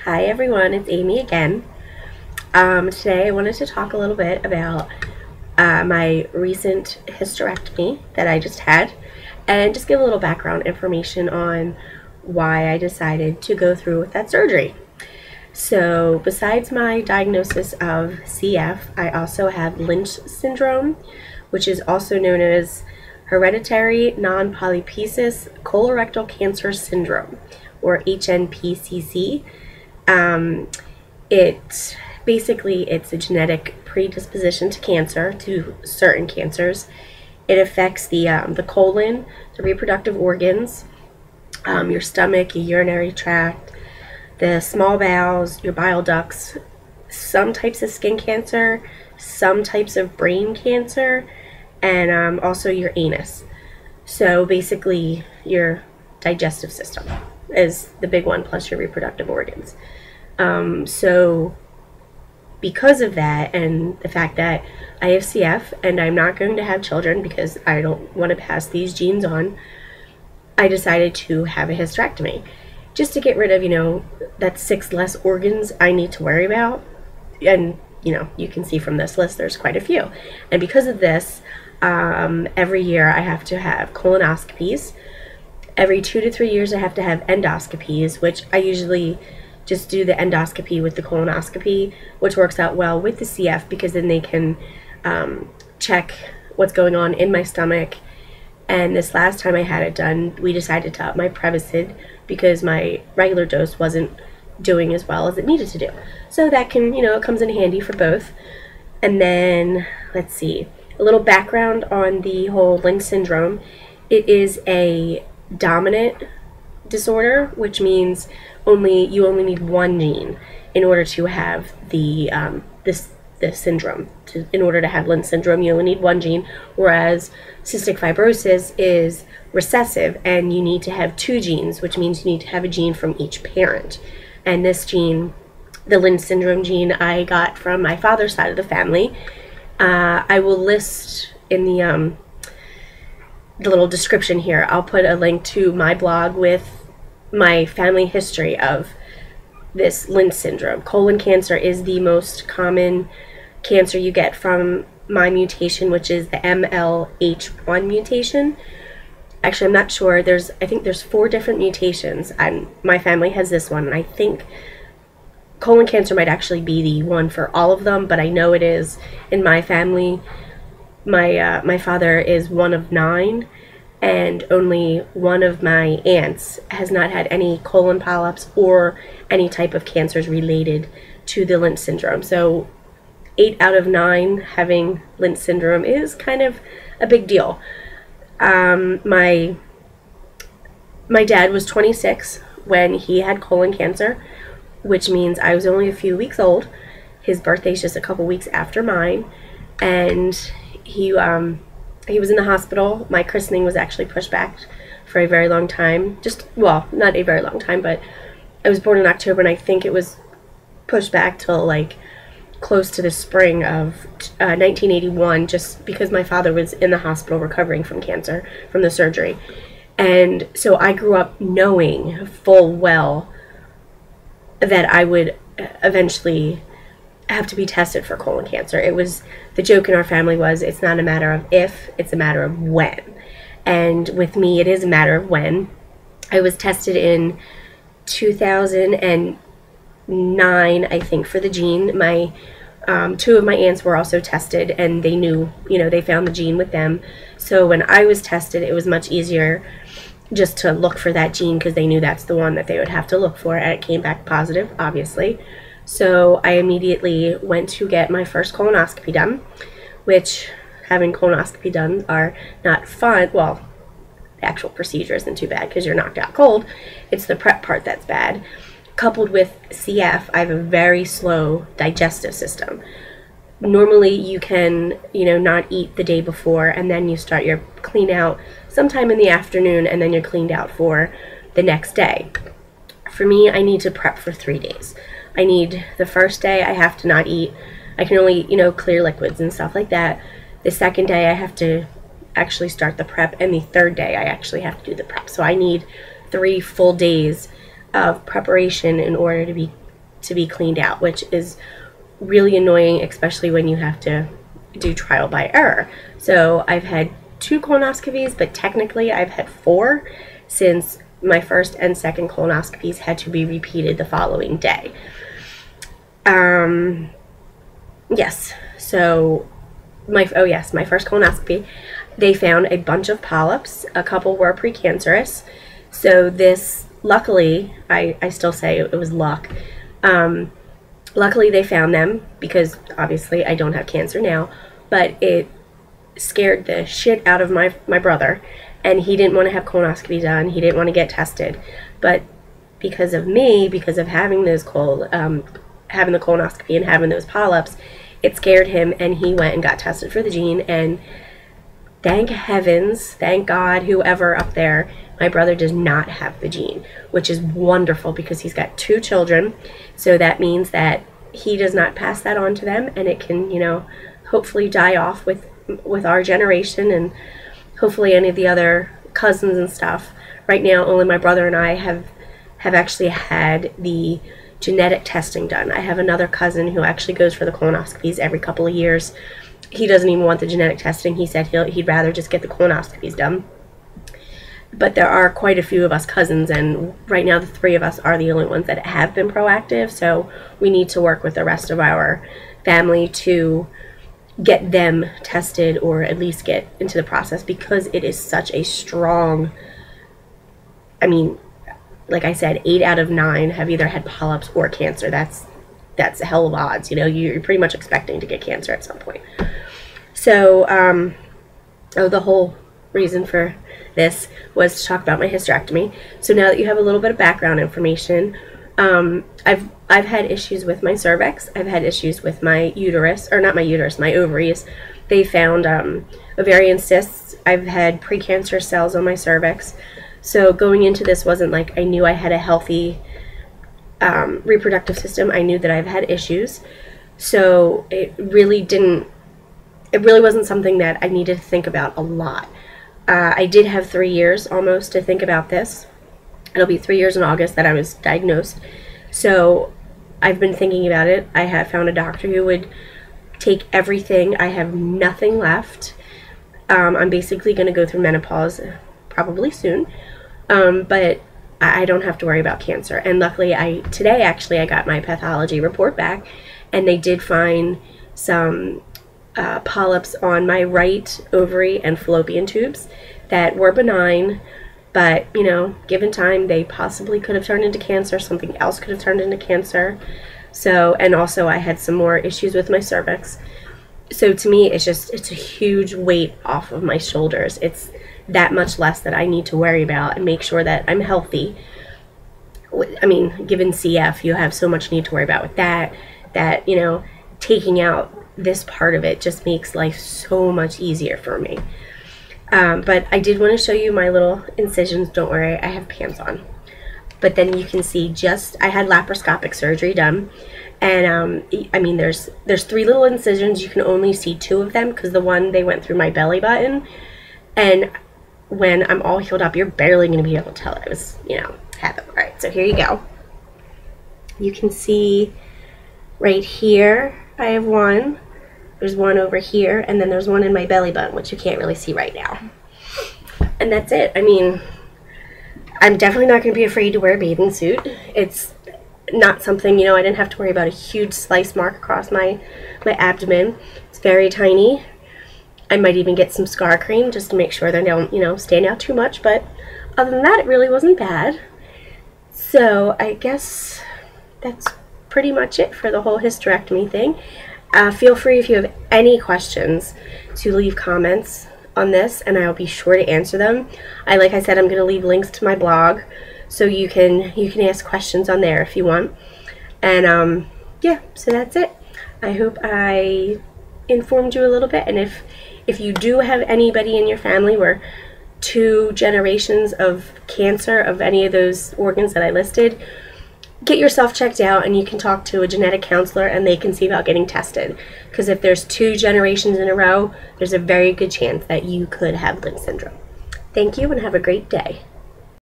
Hi everyone, it's Amy again. Today I wanted to talk a little bit about my recent hysterectomy that I just had and just give a little background information on why I decided to go through with that surgery. So besides my diagnosis of CF, I also have Lynch Syndrome, which is also known as Hereditary Non-Polyposis Colorectal Cancer Syndrome, or HNPCC. It's a genetic predisposition to cancer, to certain cancers. It affects the colon, the reproductive organs, your stomach, your urinary tract, the small bowels, your bile ducts, some types of skin cancer, some types of brain cancer, and also your anus. So basically your digestive system is the big one, plus your reproductive organs. So because of that and the fact that I have CF and I'm not going to have children because I don't want to pass these genes on, I decided to have a hysterectomy just to get rid of, that 6 less organs I need to worry about. And, you can see from this list there's quite a few. And because of this, every year I have to have colonoscopies. Every 2 to 3 years I have to have endoscopies, which I usually just do the endoscopy with the colonoscopy, which works out well with the CF because then they can check what's going on in my stomach. And this last time I had it done, we decided to up my Prevacid because my regular dose wasn't doing as well as it needed to do. So that can, it comes in handy for both. And then, let's see, a little background on the whole Lynch syndrome. It is a dominant disorder, which means you only need one gene in order to have the this syndrome. In order to have Lynch syndrome, you only need one gene, whereas cystic fibrosis is recessive and you need to have 2 genes, which means you need to have a gene from each parent. And this gene, the Lynch syndrome gene, I got from my father's side of the family. I will list in the little description here, I'll put a link to my blog with my family history of this Lynch syndrome. Colon cancer is the most common cancer you get from my mutation, which is the MLH1 mutation. Actually, I'm not sure. I think there's 4 different mutations, and my family has this one, and I think colon cancer might actually be the one for all of them, but I know it is in my family. My father is one of 9, and only one of my aunts has not had any colon polyps or any type of cancers related to the Lynch syndrome. So 8 out of 9 having Lynch syndrome is kind of a big deal. My dad was 26 when he had colon cancer, which means I was only a few weeks old. His birthday's just a couple weeks after mine, and he was in the hospital. My christening was actually pushed back for a very long time. Not a very long time, but I was born in October, and I think it was pushed back till like close to the spring of 1981, just because my father was in the hospital recovering from cancer, from the surgery. And so I grew up knowing full well that I would eventually have to be tested for colon cancer. It was, the joke in our family was, it's not a matter of if, it's a matter of when. And with me, it is a matter of when. I was tested in 2009, I think, for the gene. My 2 of my aunts were also tested, and they knew, they found the gene with them. So when I was tested, it was much easier just to look for that gene because they knew that's the one that they would have to look for, and it came back positive, obviously. So I immediately went to get my first colonoscopy done, which having colonoscopy done are not fun. Well, the actual procedure isn't too bad because you're knocked out cold. It's the prep part that's bad. Coupled with CF, I have a very slow digestive system. Normally you can, not eat the day before, and then you start your clean out sometime in the afternoon, and then you're cleaned out for the next day. For me, I need to prep for 3 days. I need, the first day I have to not eat. I can only, clear liquids and stuff like that. The second day I have to actually start the prep, and the third day I actually have to do the prep. So I need 3 full days of preparation in order to be to be cleaned out, which is really annoying, especially when you have to do trial by error. So I've had 2 colonoscopies, but technically I've had 4, since my first and second colonoscopies had to be repeated the following day. Yes, so my first colonoscopy, they found a bunch of polyps. A couple were precancerous. So this, luckily, I still say it was luck. Luckily they found them, because obviously I don't have cancer now, but it scared the shit out of my brother, and he didn't want to have colonoscopy done. He didn't want to get tested, but because of me, because of having those having the colonoscopy and having those polyps, it scared him, and he went and got tested for the gene. And thank heavens, thank God, whoever up there, my brother does not have the gene, which is wonderful, because he's got 2 children. So that means that he does not pass that on to them, and it can, you know, hopefully die off with our generation, and hopefully any of the other cousins and stuff. Right now, only my brother and I have actually had the genetic testing done. I have another cousin who actually goes for the colonoscopies every couple of years. He doesn't even want the genetic testing. He said he'd rather just get the colonoscopies done. But there are quite a few of us cousins, and right now the 3 of us are the only ones that have been proactive, so we need to work with the rest of our family to get them tested, or at least get into the process, because it is such a strong, I mean, like I said, 8 out of 9 have either had polyps or cancer. That's a hell of odds. You know, you're pretty much expecting to get cancer at some point. So, the whole reason for this was to talk about my hysterectomy. So now that you have a little bit of background information, I've had issues with my cervix. I've had issues with my uterus, or not my uterus, my ovaries. They found ovarian cysts. I've had precancerous cells on my cervix. So going into this wasn't like I knew I had a healthy reproductive system. I knew that I've had issues. So it really wasn't something that I needed to think about a lot. I did have 3 years almost to think about this. It'll be 3 years in August that I was diagnosed. So I've been thinking about it. I have found a doctor who would take everything. I have nothing left. I'm basically going to go through menopause probably soon. But I don't have to worry about cancer. And luckily, today actually I got my pathology report back, and they did find some polyps on my right ovary and fallopian tubes that were benign, but, you know, given time, they possibly could have turned into cancer. Something else could have turned into cancer. So, and also I had some more issues with my cervix. So to me, it's a huge weight off of my shoulders. It's that much less that I need to worry about and make sure that I'm healthy. I mean, given CF, you have so much need to worry about with that, you know, taking out this part of it just makes life so much easier for me. But I did want to show you my little incisions. Don't worry, I have pants on. But then you can see I had laparoscopic surgery done. And I mean, there's 3 little incisions. You can only see 2 of them because the one they went through my belly button. And when I'm all healed up, you're barely going to be able to tell I was, you know, had them. All right, so here you go. You can see right here, I have one. There's one over here, and then there's one in my belly button, which you can't really see right now. And that's it. I mean, I'm definitely not going to be afraid to wear a bathing suit. It's not something, you know, I didn't have to worry about a huge slice mark across my abdomen. It's very tiny. I might even get some scar cream just to make sure they don't, you know, stand out too much. But other than that, it really wasn't bad. So I guess that's pretty much it for the whole hysterectomy thing. Feel free, if you have any questions, to leave comments on this, and I'll be sure to answer them. Like I said, I'm going to leave links to my blog, so you can ask questions on there if you want. And yeah, so that's it. I hope I informed you a little bit. And if you do have anybody in your family where 2 generations of cancer of any of those organs that I listed, get yourself checked out, and you can talk to a genetic counselor and they can see about getting tested. Because if there's 2 generations in a row, there's a very good chance that you could have Lynch syndrome. Thank you and have a great day.